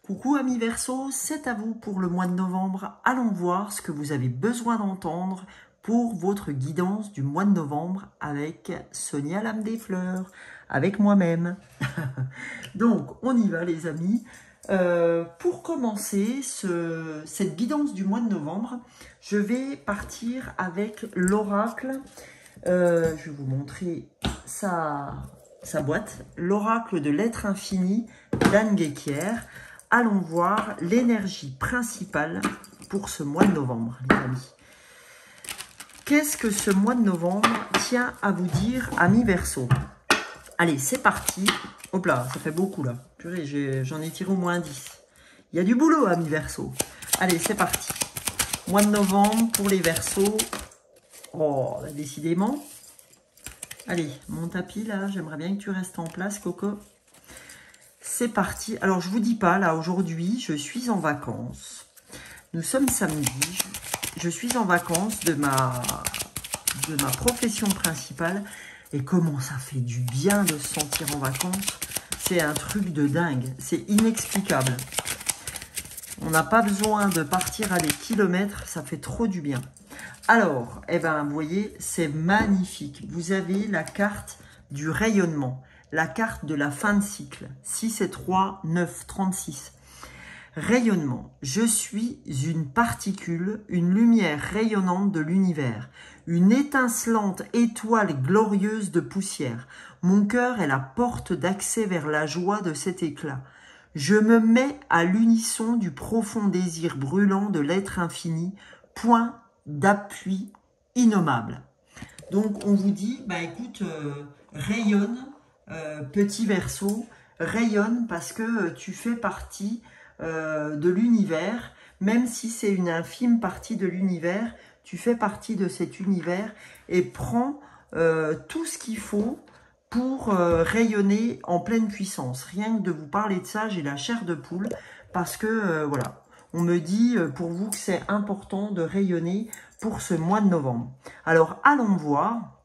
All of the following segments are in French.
Coucou amis Verseau, c'est à vous pour le mois de novembre. Allons voir ce que vous avez besoin d'entendre pour votre guidance du mois de novembre avec Sonia Lame des Fleurs, avec moi-même. Donc on y va les amis. Pour commencer cette guidance du mois de novembre, je vais partir avec l'oracle. Je vais vous montrer sa boîte. L'oracle de l'être infini d'Anne Guéquière. Allons voir l'énergie principale pour ce mois de novembre, les amis. Qu'est-ce que ce mois de novembre tient à vous dire, amis Verseau? Allez, c'est parti. Hop là, ça fait beaucoup là. J'en ai tiré au moins 10. Il y a du boulot, amis Verseau. Allez, c'est parti. Mois de novembre pour les Verseaux. Oh, décidément. Allez, mon tapis là, j'aimerais bien que tu restes en place, Coco. C'est parti. Alors, je vous dis pas, là, aujourd'hui, je suis en vacances. Nous sommes samedi. Je suis en vacances de ma profession principale. Et comment ça fait du bien de se sentir en vacances. C'est un truc de dingue. C'est inexplicable. On n'a pas besoin de partir à des kilomètres. Ça fait trop du bien. Alors, eh ben, vous voyez, c'est magnifique. Vous avez la carte du rayonnement. La carte de la fin de cycle, 6 et 3, 9, 36. Rayonnement, je suis une particule, une lumière rayonnante de l'univers, une étincelante étoile glorieuse de poussière. Mon cœur est la porte d'accès vers la joie de cet éclat. Je me mets à l'unisson du profond désir brûlant de l'être infini, point d'appui innommable. Donc on vous dit, bah écoute, rayonne. Petit Verseau, rayonne parce que tu fais partie de l'univers, même si c'est une infime partie de l'univers, tu fais partie de cet univers et prends tout ce qu'il faut pour rayonner en pleine puissance. Rien que de vous parler de ça, j'ai la chair de poule parce que voilà, on me dit pour vous que c'est important de rayonner pour ce mois de novembre. Alors allons voir,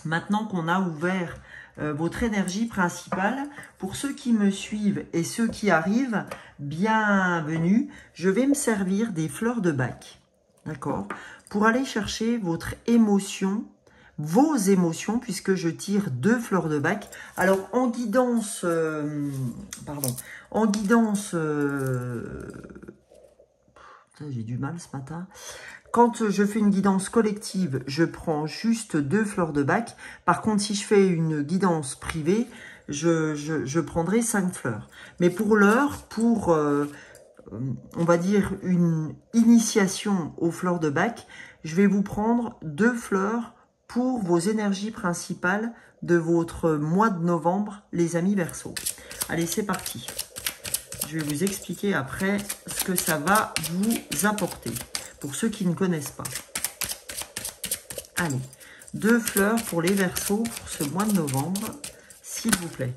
maintenant qu'on a ouvert votre énergie principale. Pour ceux qui me suivent et ceux qui arrivent, bienvenue. Je vais me servir des fleurs de bac, d'accord, pour aller chercher votre émotion, vos émotions, puisque je tire 2 fleurs de bac. Alors, en guidance, j'ai du mal ce matin. Quand je fais une guidance collective, je prends juste 2 fleurs de bac. Par contre, si je fais une guidance privée, je prendrai 5 fleurs. Mais pour l'heure, pour, on va dire, une initiation aux fleurs de bac, je vais vous prendre 2 fleurs pour vos énergies principales de votre mois de novembre, les amis Verseau. Allez, c'est parti. Je vais vous expliquer après ce que ça va vous apporter. Pour ceux qui ne connaissent pas. Allez, 2 fleurs pour les Verseaux pour ce mois de novembre, s'il vous plaît.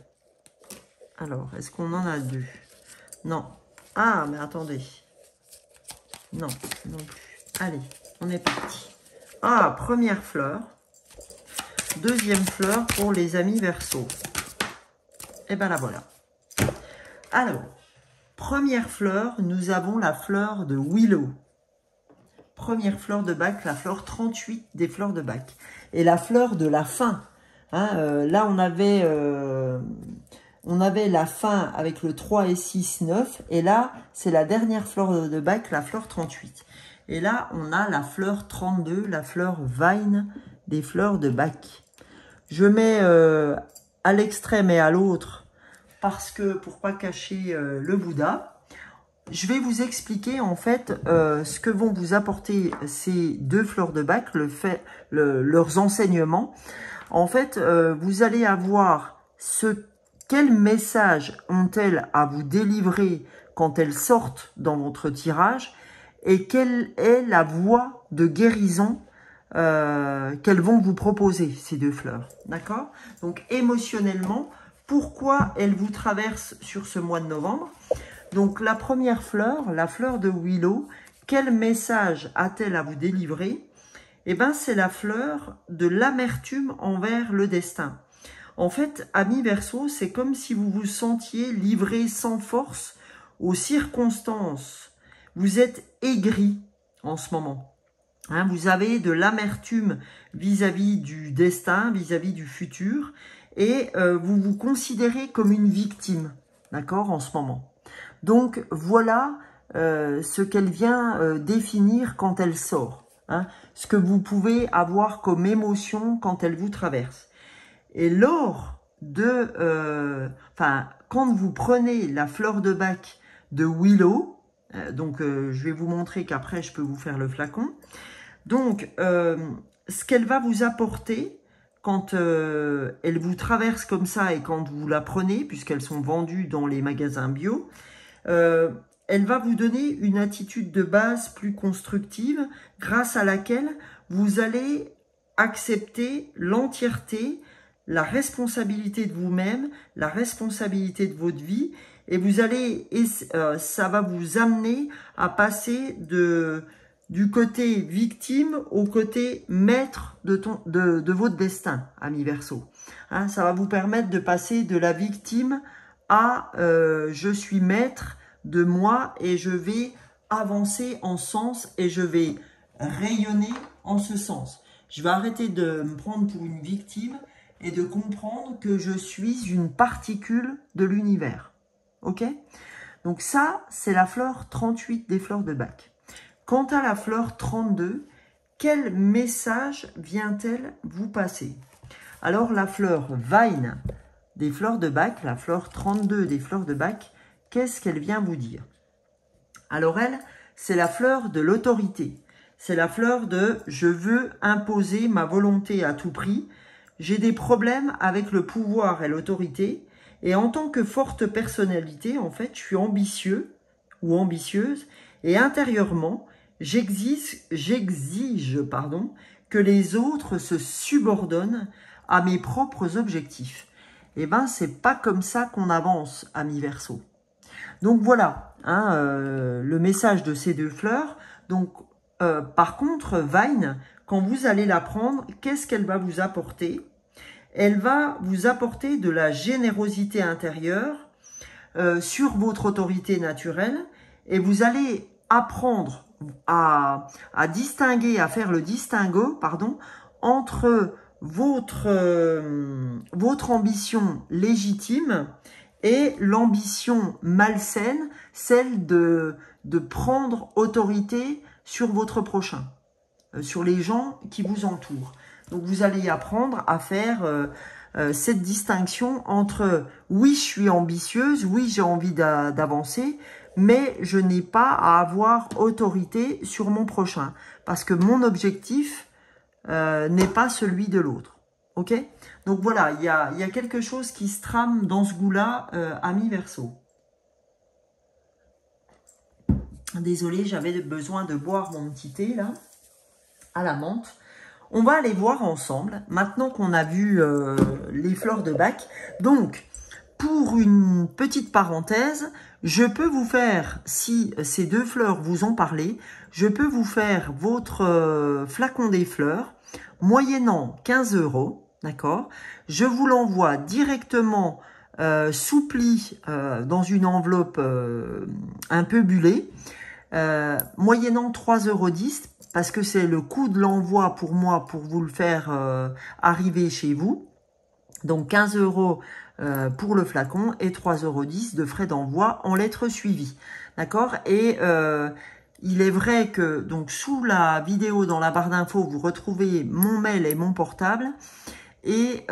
Alors, est-ce qu'on en a 2? Non. Ah, mais attendez. Non, non plus. Allez, on est parti. Ah, première fleur. Deuxième fleur pour les amis Verseaux. Et ben la voilà. Alors, première fleur, nous avons la fleur de Willow. Première fleur de bac, la fleur 38 des fleurs de bac. Et la fleur de la fin. Hein, là, on avait la fin avec le 3 et 6, 9. Et là, c'est la dernière fleur de bac, la fleur 38. Et là, on a la fleur 32, la fleur Vine des fleurs de bac. Je mets à l'extrême et à l'autre parce que pour pas cacher le Bouddha. Je vais vous expliquer en fait ce que vont vous apporter ces 2 fleurs de bac, leurs enseignements. En fait, vous allez avoir quel message ont-elles à vous délivrer quand elles sortent dans votre tirage et quelle est la voie de guérison qu'elles vont vous proposer, ces 2 fleurs. D'accord? Donc émotionnellement, pourquoi elles vous traversent sur ce mois de novembre? Donc, la première fleur, la fleur de Willow, quel message a-t-elle à vous délivrer? Eh bien, c'est la fleur de l'amertume envers le destin. En fait, amis Verseau, c'est comme si vous vous sentiez livré sans force aux circonstances. Vous êtes aigri en ce moment. Hein, vous avez de l'amertume vis-à-vis du destin, vis-à-vis du futur. Et vous vous considérez comme une victime, d'accord, en ce moment. Donc, voilà ce qu'elle vient définir quand elle sort. Hein, ce que vous pouvez avoir comme émotion quand elle vous traverse. Et lors de... quand vous prenez la fleur de bac de Willow, je vais vous montrer qu'après, je peux vous faire le flacon. Donc, ce qu'elle va vous apporter quand elle vous traverse comme ça et quand vous la prenez, puisqu'elles sont vendues dans les magasins bio, elle va vous donner une attitude de base plus constructive grâce à laquelle vous allez accepter l'entièreté, la responsabilité de vous-même, la responsabilité de votre vie et vous allez, ça va vous amener à passer du côté victime au côté maître de votre destin, ami Verseau. Hein, ça va vous permettre de passer de la victime à je suis maître de moi et je vais avancer en sens et je vais rayonner en ce sens. Je vais arrêter de me prendre pour une victime et de comprendre que je suis une particule de l'univers. Ok? Donc ça, c'est la fleur 38 des fleurs de bac. Quant à la fleur 32, quel message vient-elle vous passer? Alors la fleur Vine des fleurs de bac, la fleur 32 des fleurs de bac, qu'est-ce qu'elle vient vous dire? Alors elle, c'est la fleur de l'autorité. C'est la fleur de « je veux imposer ma volonté à tout prix ». J'ai des problèmes avec le pouvoir et l'autorité. Et en tant que forte personnalité, en fait, je suis ambitieux ou ambitieuse. Et intérieurement, j'exige que les autres se subordonnent à mes propres objectifs. Eh bien, c'est pas comme ça qu'on avance, ami Verseau. Donc voilà, hein, le message de ces deux fleurs. Donc, par contre, Vine, quand vous allez la prendre, qu'est-ce qu'elle va vous apporter? Elle va vous apporter de la générosité intérieure sur votre autorité naturelle et vous allez apprendre à distinguer, à faire le distinguo, entre votre ambition légitime et l'ambition malsaine, celle de prendre autorité sur votre prochain, sur les gens qui vous entourent. Donc, vous allez apprendre à faire cette distinction entre « oui, je suis ambitieuse, oui, j'ai envie d'avancer, mais je n'ai pas à avoir autorité sur mon prochain parce que mon objectif n'est pas celui de l'autre. » Ok? Donc, voilà, il y a quelque chose qui se trame dans ce goût-là, ami Verseau. Désolée, j'avais besoin de boire mon petit thé, là, à la menthe. On va aller voir ensemble, maintenant qu'on a vu les fleurs de bac. Donc, pour une petite parenthèse, je peux vous faire, si ces deux fleurs vous ont parlé, je peux vous faire votre flacon des fleurs, moyennant 15 €, d'accord? Je vous l'envoie directement soupli dans une enveloppe un peu bullée, moyennant 3,10 €, parce que c'est le coût de l'envoi pour moi pour vous le faire arriver chez vous. Donc 15 € pour le flacon et 3,10 € de frais d'envoi en lettres suivies. D'accord? Et il est vrai que donc sous la vidéo, dans la barre d'infos, vous retrouvez mon mail et mon portable. Et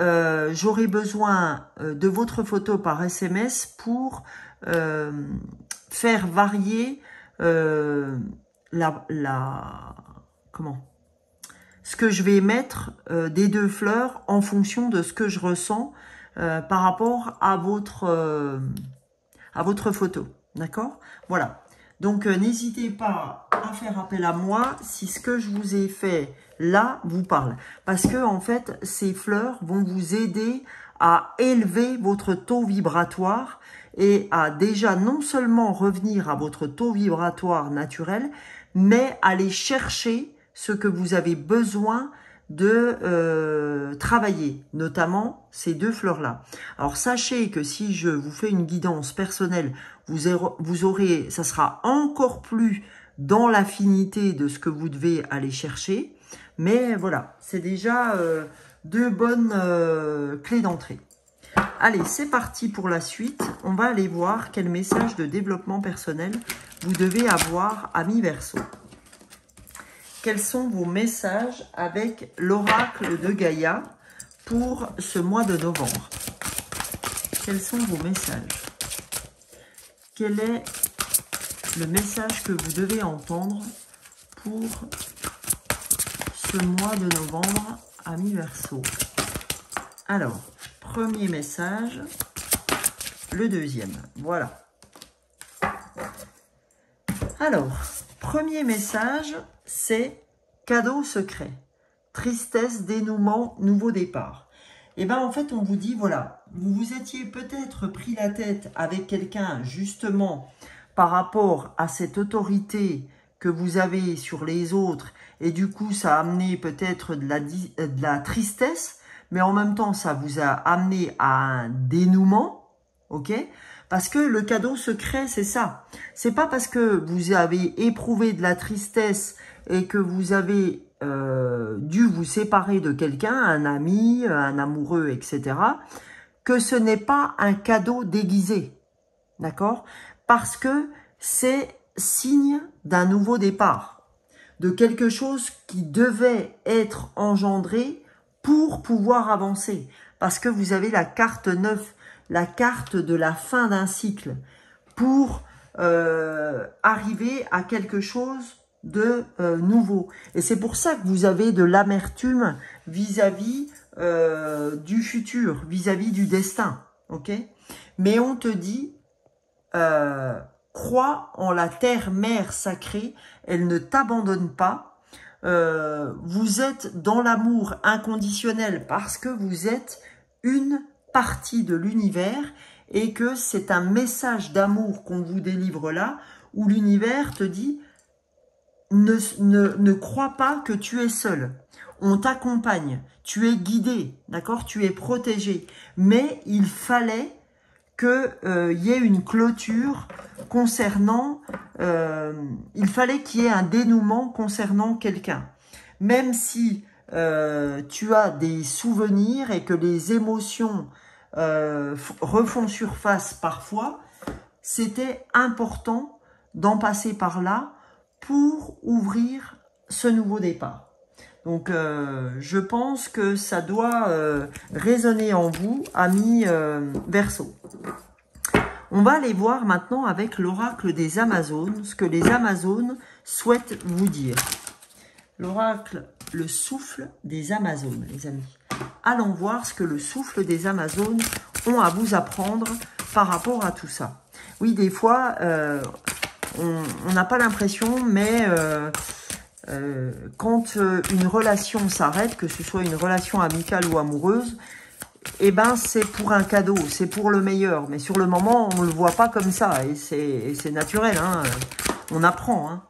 j'aurai besoin de votre photo par SMS pour faire varier ce que je vais mettre des deux fleurs en fonction de ce que je ressens par rapport à votre photo. D'accord? Voilà. Donc, n'hésitez pas à faire appel à moi si ce que je vous ai fait là vous parle. Parce que, en fait, ces fleurs vont vous aider à élever votre taux vibratoire et à déjà non seulement revenir à votre taux vibratoire naturel, mais aller chercher ce que vous avez besoin de travailler, notamment ces deux fleurs-là. Alors, sachez que si je vous fais une guidance personnelle, vous aurez, ça sera encore plus dans l'affinité de ce que vous devez aller chercher. Mais voilà, c'est déjà deux bonnes clés d'entrée. Allez, c'est parti pour la suite. On va aller voir quel message de développement personnel vous devez avoir, amis Verseau. Quels sont vos messages avec l'oracle de Gaïa pour ce mois de novembre? Quels sont vos messages? Quel est le message que vous devez entendre pour ce mois de novembre, amis Verseau? Alors, premier message, le deuxième, voilà. Alors, premier message, c'est cadeau secret, tristesse, dénouement, nouveau départ. Et bien en fait, on vous dit, voilà, vous vous étiez peut-être pris la tête avec quelqu'un justement par rapport à cette autorité que vous avez sur les autres et du coup, ça a amené peut-être de la tristesse, mais en même temps, ça vous a amené à un dénouement, ok? Parce que le cadeau secret, c'est ça. C'est pas parce que vous avez éprouvé de la tristesse et que vous avez dû vous séparer de quelqu'un, un ami, un amoureux, etc., que ce n'est pas un cadeau déguisé, d'accord? Parce que c'est signe d'un nouveau départ, de quelque chose qui devait être engendré pour pouvoir avancer. Parce que vous avez la carte 9, la carte de la fin d'un cycle, pour arriver à quelque chose de nouveau. Et c'est pour ça que vous avez de l'amertume vis-à-vis du futur, vis-à-vis du destin. Ok? Mais on te dit, crois en la terre-mère sacrée, elle ne t'abandonne pas. Vous êtes dans l'amour inconditionnel parce que vous êtes une partie de l'univers et que c'est un message d'amour qu'on vous délivre là, où l'univers te dit ne crois pas que tu es seul. On t'accompagne, tu es guidé, d'accord, tu es protégé. Mais il fallait qu'il y ait une clôture concernant, il fallait qu'il y ait un dénouement concernant quelqu'un. Même si tu as des souvenirs et que les émotions refont surface parfois, c'était important d'en passer par là pour ouvrir ce nouveau départ. Donc, je pense que ça doit résonner en vous, amis Verseau. On va aller voir maintenant avec l'oracle des Amazones, ce que les Amazones souhaitent vous dire. L'oracle, le souffle des Amazones, les amis. Allons voir ce que le souffle des Amazones ont à vous apprendre par rapport à tout ça. Oui, des fois, on n'a pas l'impression, mais quand une relation s'arrête, que ce soit une relation amicale ou amoureuse, eh ben c'est pour un cadeau, c'est pour le meilleur. Mais sur le moment, on ne le voit pas comme ça. Et c'est naturel, hein, on apprend. Hein.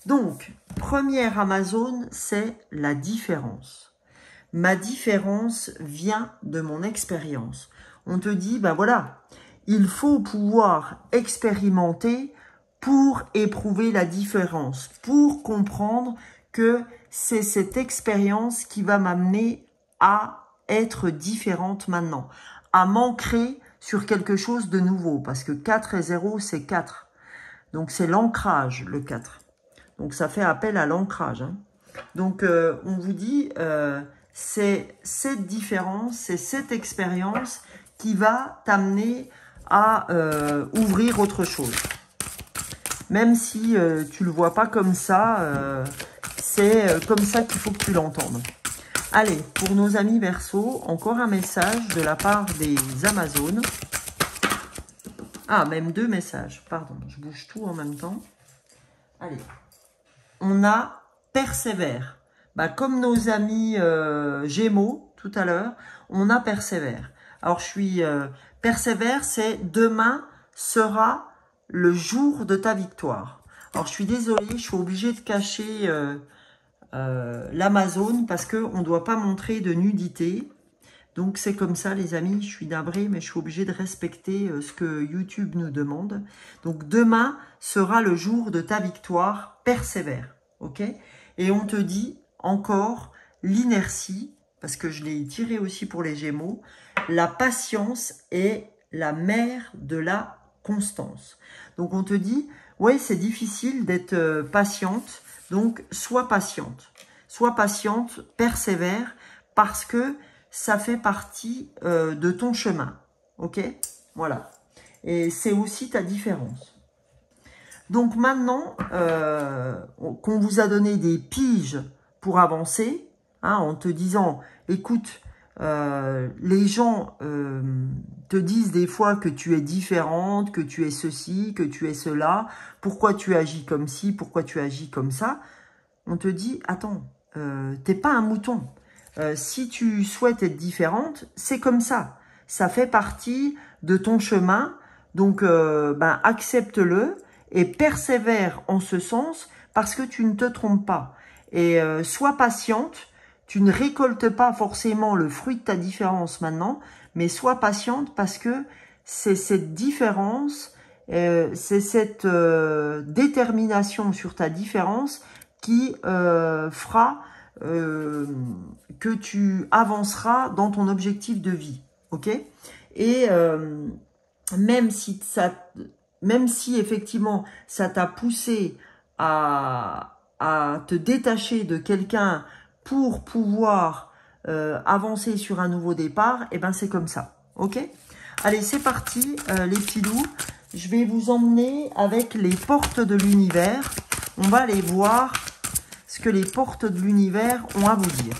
Donc, première Amazone, c'est la différence. Ma différence vient de mon expérience. On te dit, ben voilà, il faut pouvoir expérimenter pour éprouver la différence, pour comprendre que c'est cette expérience qui va m'amener à être différente maintenant, à m'ancrer sur quelque chose de nouveau, parce que 4 et 0, c'est 4. Donc, c'est l'ancrage, le 4. Donc, ça fait appel à l'ancrage. Hein. Donc, on vous dit, c'est cette différence, c'est cette expérience qui va t'amener à ouvrir autre chose. Même si tu ne le vois pas comme ça, c'est comme ça qu'il faut que tu l'entendes. Allez, pour nos amis Verseau, encore un message de la part des Amazones. Ah, même 2 messages, pardon, je bouge tout en même temps. Allez, on a persévère. Bah, comme nos amis Gémeaux, tout à l'heure, on a persévère. Alors, je suis persévère, c'est demain sera le jour de ta victoire. Alors, je suis désolée, je suis obligée de cacher l'Amazone parce qu'on ne doit pas montrer de nudité. Donc c'est comme ça les amis, je suis navrée, mais je suis obligée de respecter ce que YouTube nous demande. Donc demain sera le jour de ta victoire, persévère, ok? Et on te dit encore l'inertie, parce que je l'ai tiré aussi pour les Gémeaux, la patience est la mère de la constance. Donc on te dit, ouais c'est difficile d'être patiente, donc sois patiente, persévère, parce que ça fait partie de ton chemin, ok? Voilà, et c'est aussi ta différence. Donc maintenant qu'on vous a donné des piges pour avancer, hein, en te disant, écoute, les gens te disent des fois que tu es différente, que tu es ceci, que tu es cela, pourquoi tu agis comme ci, pourquoi tu agis comme ça. On te dit, attends, t'es pas un mouton. Si tu souhaites être différente, c'est comme ça. Ça fait partie de ton chemin, donc ben, accepte-le et persévère en ce sens parce que tu ne te trompes pas. Et sois patiente, tu ne récoltes pas forcément le fruit de ta différence maintenant, mais sois patiente parce que c'est cette différence, c'est cette détermination sur ta différence qui fera que tu avanceras dans ton objectif de vie, ok? Et même si effectivement ça t'a poussé à te détacher de quelqu'un pour pouvoir avancer sur un nouveau départ, et ben c'est comme ça, ok? Allez, c'est parti les petits loups, je vais vous emmener avec les portes de l'univers. On va aller voir ce que les portes de l'univers ont à vous dire.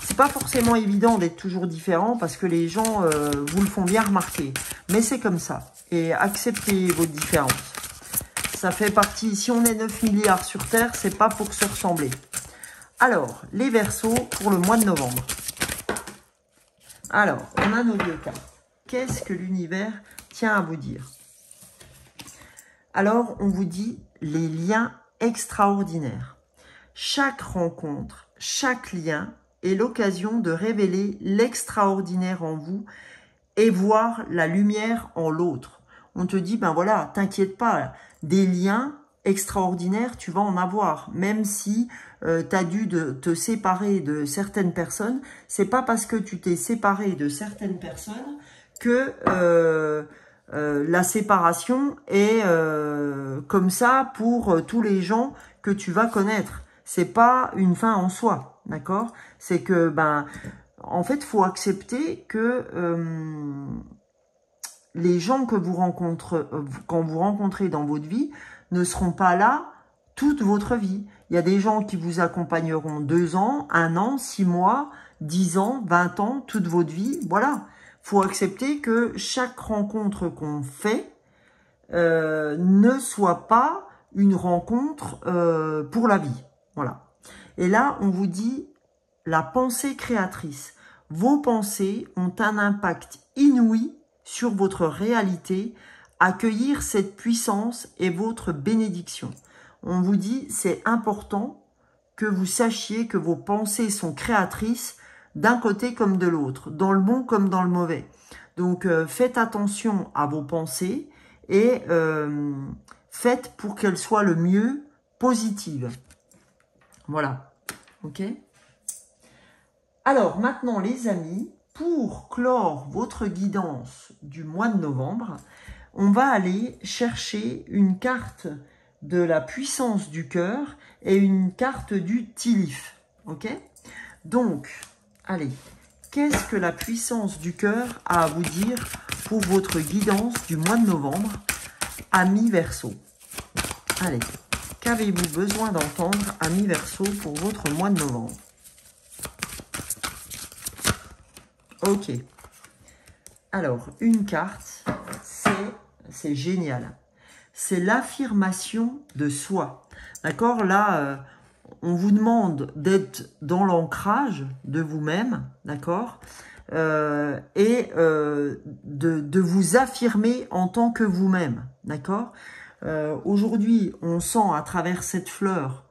C'est pas forcément évident d'être toujours différent parce que les gens vous le font bien remarquer. Mais c'est comme ça. Et acceptez votre différence. Ça fait partie, si on est 9 milliards sur Terre, c'est pas pour se ressembler. Alors, les Verseaux pour le mois de novembre. Alors, on a nos deux cartes. Qu'est-ce que l'univers tient à vous dire? Alors, on vous dit les liens extraordinaires. Chaque rencontre, chaque lien est l'occasion de révéler l'extraordinaire en vous et voir la lumière en l'autre. On te dit, ben voilà, t'inquiète pas, des liens extraordinaires, tu vas en avoir. Même si tu as dû te séparer de certaines personnes, c'est pas parce que tu t'es séparé de certaines personnes que la séparation est comme ça pour tous les gens que tu vas connaître. C'est pas une fin en soi, d'accord? C'est que, ben, en fait, il faut accepter que les gens que vous rencontrez, quand vous rencontrez dans votre vie, ne seront pas là toute votre vie. Il y a des gens qui vous accompagneront 2 ans, 1 an, 6 mois, 10 ans, 20 ans, toute votre vie. Voilà. Il faut accepter que chaque rencontre qu'on fait ne soit pas une rencontre pour la vie. Voilà. Et là, on vous dit la pensée créatrice. Vos pensées ont un impact inouï sur votre réalité. Accueillir cette puissance est votre bénédiction. On vous dit, c'est important que vous sachiez que vos pensées sont créatrices d'un côté comme de l'autre, dans le bon comme dans le mauvais. Donc, faites attention à vos pensées et faites pour qu'elles soient le mieux positives. Voilà, ok? Alors, maintenant, les amis, pour clore votre guidance du mois de novembre, on va aller chercher une carte de la puissance du cœur et une carte du tilif, ok? Donc, allez, qu'est-ce que la puissance du cœur a à vous dire pour votre guidance du mois de novembre, amis Verseau? Allez, qu'avez-vous besoin d'entendre, amis Verseau, pour votre mois de novembre? Ok. Alors, une carte, c'est génial. C'est l'affirmation de soi. D'accord? Là, on vous demande d'être dans l'ancrage de vous-même, d'accord? Et de vous affirmer en tant que vous-même, d'accord? Aujourd'hui, on sent à travers cette fleur,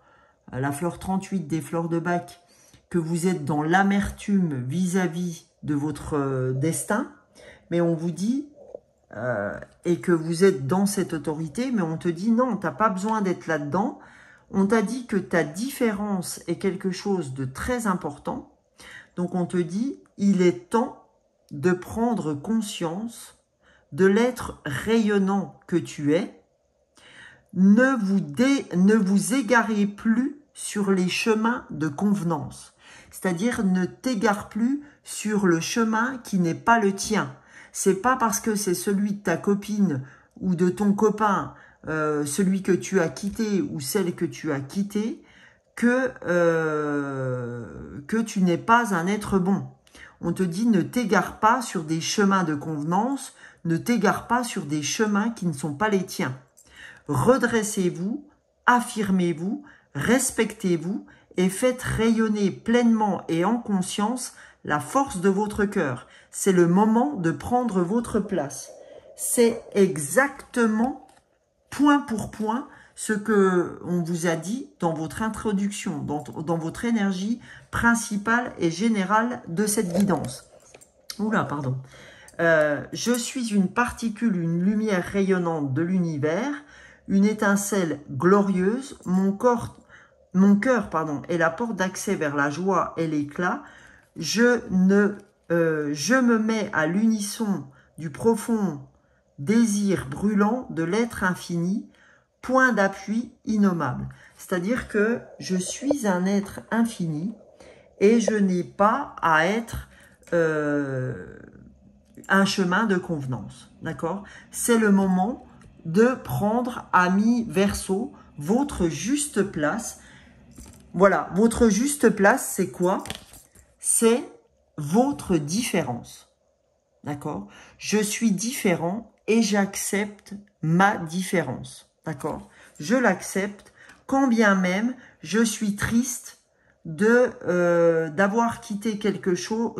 la fleur 38 des fleurs de Bach, que vous êtes dans l'amertume vis-à-vis de votre destin, mais on vous dit, et que vous êtes dans cette autorité, mais on te dit non, tu n'as pas besoin d'être là-dedans. On t'a dit que ta différence est quelque chose de très important. Donc on te dit, il est temps de prendre conscience de l'être rayonnant que tu es. Ne vous égarez plus sur les chemins de convenance. C'est-à-dire, ne t'égare plus sur le chemin qui n'est pas le tien. C'est pas parce que c'est celui de ta copine ou de ton copain, celui que tu as quitté ou celle que tu as quitté, que tu n'es pas un être bon. On te dit, ne t'égare pas sur des chemins de convenance, ne t'égare pas sur des chemins qui ne sont pas les tiens. Redressez-vous, affirmez-vous, respectez-vous et faites rayonner pleinement et en conscience la force de votre cœur. C'est le moment de prendre votre place. C'est exactement, point pour point, ce que on vous a dit dans votre introduction, dans votre énergie principale et générale de cette guidance. Oula, pardon. Je suis une particule, une lumière rayonnante de l'univers, une étincelle glorieuse. Mon cœur, est la porte d'accès vers la joie et l'éclat. Je me mets à l'unisson du profond désir brûlant de l'être infini, point d'appui innommable. C'est-à-dire que je suis un être infini et je n'ai pas à être un chemin de convenance. D'accord? C'est le moment de prendre à mi-verso votre juste place. Voilà, votre juste place, c'est quoi? C'est votre différence. D'accord? Je suis différent et j'accepte ma différence. D'accord? Je l'accepte quand bien même je suis triste d'avoir quitté quelque chose,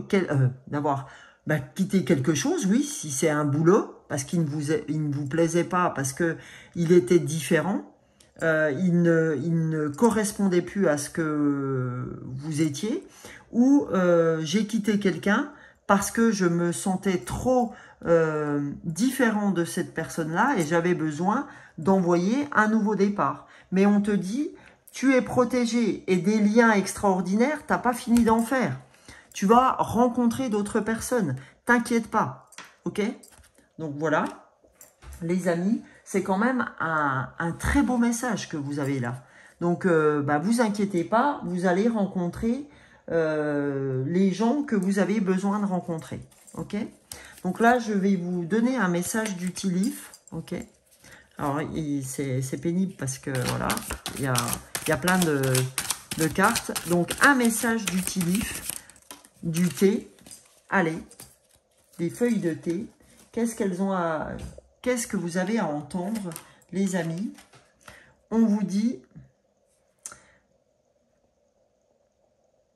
quitter quelque chose, oui, si c'est un boulot, parce qu'il ne vous plaisait pas, parce que il était différent, il ne correspondait plus à ce que vous étiez, ou j'ai quitté quelqu'un parce que je me sentais trop différent de cette personne-là et j'avais besoin d'envoyer un nouveau départ. Mais on te dit, tu es protégé et des liens extraordinaires, t'as pas fini d'en faire. Tu vas rencontrer d'autres personnes. T'inquiète pas. Ok? Donc voilà, les amis, c'est quand même un très beau message que vous avez là. Donc, vous inquiétez pas, vous allez rencontrer les gens que vous avez besoin de rencontrer. Ok? Donc là, je vais vous donner un message d'utilif. Ok? Alors, c'est pénible parce que voilà, il y a plein de cartes. Donc, un message d'utilif. Du thé, allez, des feuilles de thé, qu'est-ce que vous avez à entendre, les amis? On vous dit,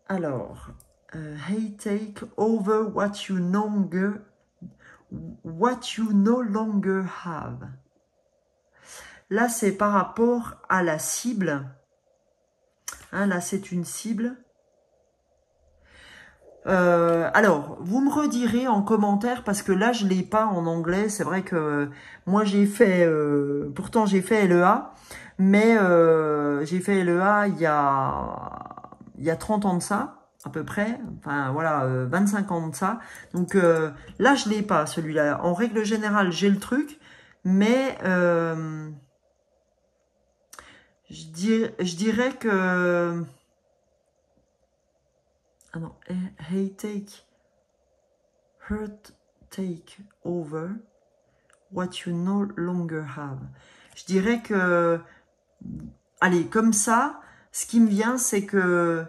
alors, hey, take over what you no longer have. Là, c'est par rapport à la cible. Hein, là, c'est une cible. Alors, vous me redirez en commentaire parce que là, je ne l'ai pas en anglais. C'est vrai que moi, j'ai fait, pourtant j'ai fait LEA, mais j'ai fait LEA il y a 30 ans de ça, à peu près. Enfin, voilà, 25 ans de ça. Donc là, je ne l'ai pas, celui-là. En règle générale, j'ai le truc, mais je dirais que... Ah non, hey, take over what you no longer have. Je dirais que, allez, comme ça, ce qui me vient, c'est que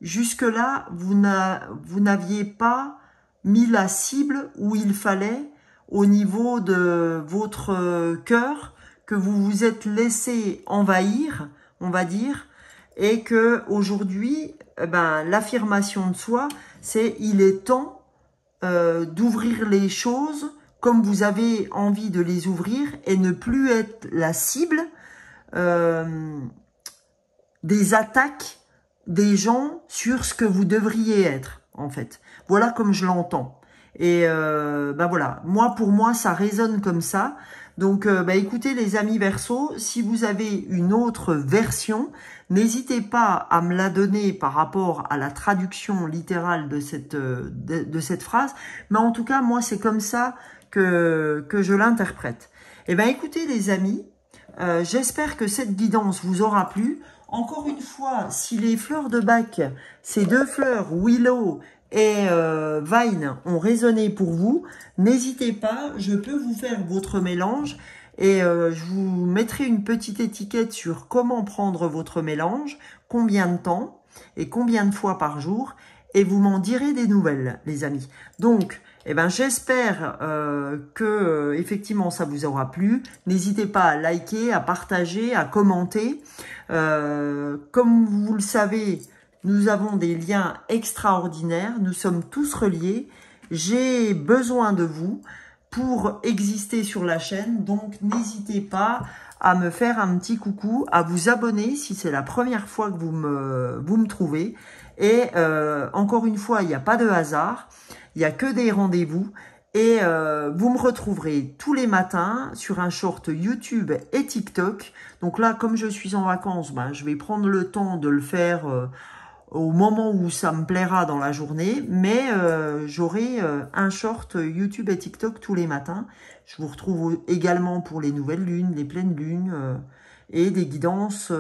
jusque-là, vous n'aviez pas mis la cible où il fallait au niveau de votre cœur, que vous vous êtes laissé envahir, on va dire, et que aujourd'hui, l'affirmation de soi, c'est il est temps d'ouvrir les choses comme vous avez envie de les ouvrir et ne plus être la cible des attaques des gens sur ce que vous devriez être. en fait. Voilà comme je l'entends. Et ben voilà, pour moi, ça résonne comme ça. Donc, écoutez les amis Verseau, si vous avez une autre version, n'hésitez pas à me la donner par rapport à la traduction littérale de cette phrase. Mais en tout cas, moi, c'est comme ça que je l'interprète. Eh bien, écoutez les amis, j'espère que cette guidance vous aura plu. Encore une fois, si les fleurs de Bach, ces deux fleurs, Willow et Vine, ont résonné pour vous, n'hésitez pas, je peux vous faire votre mélange et je vous mettrai une petite étiquette sur comment prendre votre mélange, combien de temps et combien de fois par jour, et vous m'en direz des nouvelles, les amis. Donc, j'espère que effectivement ça vous aura plu. N'hésitez pas à liker, à partager, à commenter. Comme vous le savez, nous avons des liens extraordinaires. Nous sommes tous reliés. J'ai besoin de vous pour exister sur la chaîne. Donc, n'hésitez pas à me faire un petit coucou, à vous abonner si c'est la première fois que vous me trouvez. Et encore une fois, il n'y a pas de hasard. Il n'y a que des rendez-vous. Et vous me retrouverez tous les matins sur un short YouTube et TikTok. Donc là, comme je suis en vacances, je vais prendre le temps de le faire au moment où ça me plaira dans la journée. Mais j'aurai un short YouTube et TikTok tous les matins. Je vous retrouve également pour les nouvelles lunes, les pleines lunes et des guidances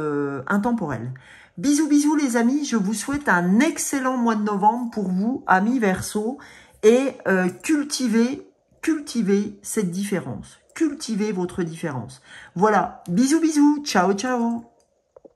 intemporelles. Bisous, bisous les amis. Je vous souhaite un excellent mois de novembre pour vous, amis Verseau. Et cultivez cette différence. Cultivez votre différence. Voilà. Bisous, bisous. Ciao, ciao.